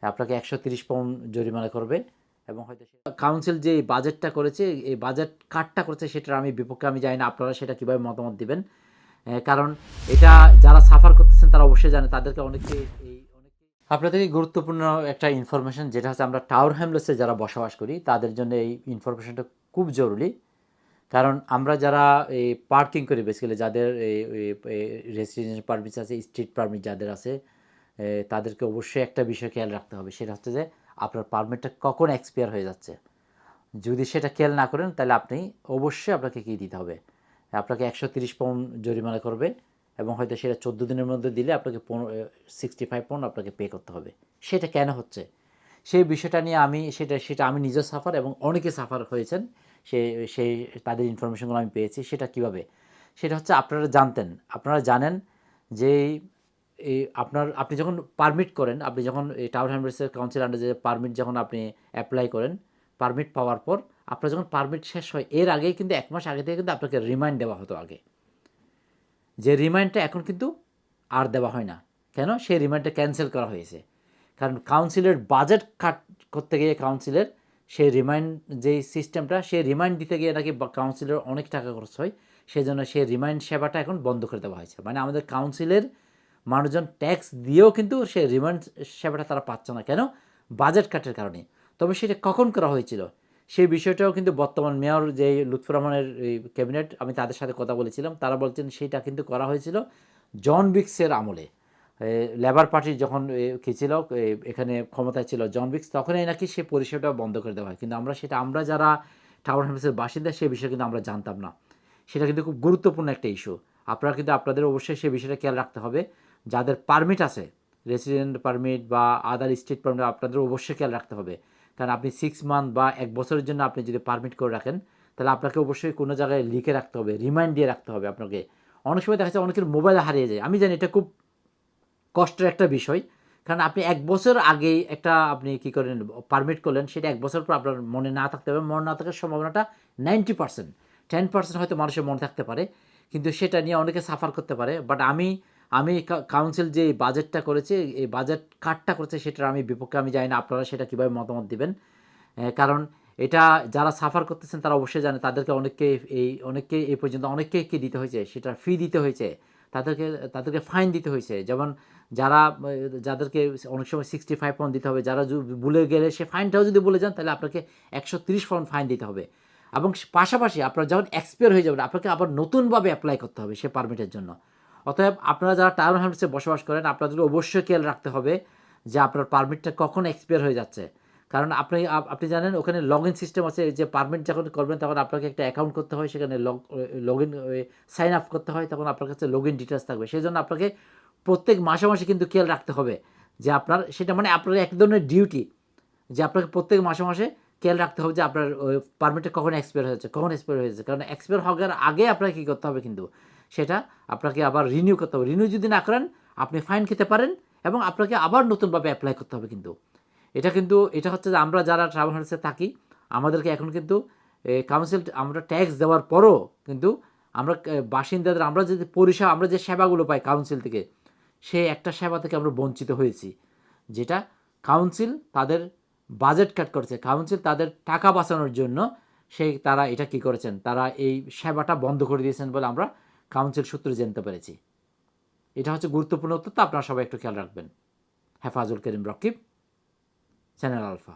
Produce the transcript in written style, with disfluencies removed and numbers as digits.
আপনাকে 130 পাউন্ড জরিমানা করবে এবং হয়তো কাউন্সিল যে বাজেটটা করেছে, এই বাজেট কাটটা করেছে সেটার আমি বিপক্ষে আমি জানি না আপনারা সেটা কীভাবে মতামত দিবেন। কারণ এটা যারা সাফার করতেছেন তারা অবশ্যই জানে, তাদেরকে অনেকে আপনাদেরকে গুরুত্বপূর্ণ একটা ইনফরমেশন, যেটা হচ্ছে আমরা টাওয়ার হ্যামলেসে যারা বসবাস করি তাদের জন্য এই ইনফরমেশনটা খুব জরুরি। কারণ আমরা যারা এই পার্কিং করি বেসিক্যালি, যাদের রেসিডেন্সিয়াল পারমিট আছে, স্ট্রিট পারমিট যাদের আছে, তাদেরকে অবশ্যই একটা বিষয় খেয়াল রাখতে হবে, সেটা হচ্ছে যে আপনার পারমিটটা কখন এক্সপায়ার হয়ে যাচ্ছে। যদি সেটা খেয়াল না করেন তাহলে আপনি অবশ্যই আপনাকে কী দিতে হবে, আপনাকে 130 পাউন্ড জরিমানা করবে এবং হয়তো সেটা 14 দিনের মধ্যে দিলে আপনাকে 65 পাউন্ড আপনাকে পে করতে হবে। সেটা কেন হচ্ছে সেই বিষয়টা নিয়ে আমি সেটা আমি নিজেও সাফার এবং অনেকে সাফার হয়েছেন, সে সেই তাদের ইনফরমেশনগুলো আমি পেয়েছি। সেটা কিভাবে, সেটা হচ্ছে আপনারা জানেন যে আপনি যখন পারমিট করেন, আপনি যখন এই টাওয়ার হ্যামলেটসের কাউন্সিল আন্ডারে যে পারমিট যখন আপনি অ্যাপ্লাই করেন, পারমিট পাওয়ার পর আপনার যখন পারমিট শেষ হয় এর আগেই কিন্তু 1 মাস আগে থেকে কিন্তু আপনাকে রিমাইন্ড দেওয়া হতো আগে, যে রিমাইন্ডটা এখন কিন্তু আর দেওয়া হয় না। কেন? সেই রিমাইন্ডটা ক্যান্সেল করা হয়েছে। কারণ কাউন্সিলের বাজেট কাট করতে গিয়ে কাউন্সিলের সেই রিমাইন্ড যেই সিস্টেমটা, সেই রিমাইন্ড দিতে গিয়ে নাকি কাউন্সিলের অনেক টাকা খরচ হয়, সেই জন্য সেই রিমাইন্ড সেবাটা এখন বন্ধ করে দেওয়া হয়েছে। মানে আমাদের কাউন্সিলের মানুষজন ট্যাক্স দিয়েও কিন্তু সেই রিমাইন্ড সেবাটা তারা পাচ্ছে না। কেন? বাজেট কাটের কারণে। তবে সেটা কখন করা হয়েছিল সেই বিষয়টাও কিন্তু বর্তমান মেয়র যে লুৎফর রহমানের ক্যাবিনেট, আমি তাদের সাথে কথা বলেছিলাম, তারা বলছেন সেটা কিন্তু করা হয়েছিল জন বিক্সের আমলে। লেবার পার্টি যখন কী ছিল, এখানে ক্ষমতায় ছিল জন বিক্স, তখনই নাকি সে পরিষেবাটা বন্ধ করে দেওয়া হয়। কিন্তু আমরা যারা টাওয়ার হ্যামলেটসের বাসিন্দা সেই বিষয়ে কিন্তু আমরা জানতাম না। সেটা কিন্তু খুব গুরুত্বপূর্ণ একটা ইস্যু। আপনারা কিন্তু আপনাদের অবশ্যই সেই বিষয়টা খেয়াল রাখতে হবে। যাদের পারমিট আছে, রেসিডেন্ট পারমিট বা আদার স্টেট পারমিট, আপনাদের অবশ্যই খেয়াল রাখতে হবে। কারণ আপনি 6 মান্থ বা 1 বছরের জন্য আপনি যদি পারমিট করে রাখেন, তাহলে আপনাকে অবশ্যই কোনো জায়গায় লিখে রাখতে হবে, রিমাইন্ড দিয়ে রাখতে হবে আপনাকে। অনেক সময় দেখা যাচ্ছে অনেকের মোবাইল হারিয়ে যায়। আমি জানি এটা খুব কষ্টের একটা বিষয়। কারণ আপনি 1 বছর আগেই একটা আপনি কী করেন পারমিট করলেন, সেটা 1 বছর পর আপনার মনে না থাকতে পারে। মনে না থাকার সম্ভাবনাটা 90%, 10% হয়তো মানুষের মনে থাকতে পারে। কিন্তু সেটা নিয়ে অনেকে সাফার করতে পারে। বাট আমি কাউন্সিল যে বাজেটটা করেছে, এই বাজেট কাটটা করেছে সেটার আমি বিপক্ষে আমি জানি না আপনারা সেটা কীভাবে মতামত দিবেন। কারণ এটা যারা সাফার করতেছেন তারা অবশ্যই জানে, তাদেরকে অনেককে এই পর্যন্ত অনেককে কী দিতে হয়েছে, সেটার ফি দিতে হয়েছে, তাদেরকে ফাইন দিতে হয়েছে। যেমন যাদেরকে অনেক সময় 65 পাউন্ড দিতে হবে, যারা ভুলে গেলে সে ফাইনটাও যদি ভুলে যান তাহলে আপনাকে 130 পাউন্ড ফাইন দিতে হবে। এবং পাশাপাশি আপনার যখন এক্সপায়ার হয়ে যাবেন আপনাকে আবার নতুনভাবে অ্যাপ্লাই করতে হবে সে পারমিটের জন্য। অতএব আপনারা যারা টাওয়ার হ্যামলেটসে বসবাস করেন আপনাদের অবশ্যই খেয়াল রাখতে হবে যে আপনার পারমিটটা কখন এক্সপায়ার হয়ে যাচ্ছে। কারণ আপনি জানেন ওখানে লগ ইন সিস্টেম আছে, যে পারমিট যখন করবেন তখন আপনাকে একটা অ্যাকাউন্ট করতে হয়, সেখানে লগ ইন সাইন আপ করতে হয়, তখন আপনার কাছে লগ ইন ডিটেলস থাকবে। সেই জন্য আপনাকে প্রত্যেক মাসে মাসে কিন্তু খেয়াল রাখতে হবে যে আপনার সেটা মানে আপনার এক ধরনের ডিউটি, যে আপনাকে প্রত্যেক মাসে মাসে খেয়াল রাখতে হবে যে আপনার পারমিটটা কখন এক্সপায়ার হয়েছে, কারণ এক্সপায়ার হওয়ার আগে আপনাকে কী করতে হবে কিন্তু সেটা আপনাকে আবার রিনিউ করতে হবে। রিনিউ যদি না করেন আপনি ফাইন খেতে পারেন এবং আপনাকে আবার নতুনভাবে অ্যাপ্লাই করতে হবে কিন্তু। এটা হচ্ছে যে আমরা যারা ট্রাভেল এজেন্সিতে থাকি আমাদেরকে এখন কিন্তু কাউন্সিল আমরা ট্যাক্স দেওয়ার পরও কিন্তু আমরা বাসিন্দাদের আমরা যে সেবাগুলো পাই কাউন্সিল থেকে, সেই একটা সেবা থেকে আমরা বঞ্চিত হয়েছি, যেটা কাউন্সিল তাদের বাজেট কাট করেছে। কাউন্সিল তাদের টাকা বাঁচানোর জন্য তারা এটা কী করেছেন, তারা এই সেবাটা বন্ধ করে দিয়েছেন বলে আমরা কাউন্সিল সূত্রে জানতে পেরেছি। এটা হচ্ছে গুরুত্বপূর্ণ তথ্য, আপনারা সবাই একটু খেয়াল রাখবেন। হেফাজুল করিম রকিব, চ্যানেল আলফা।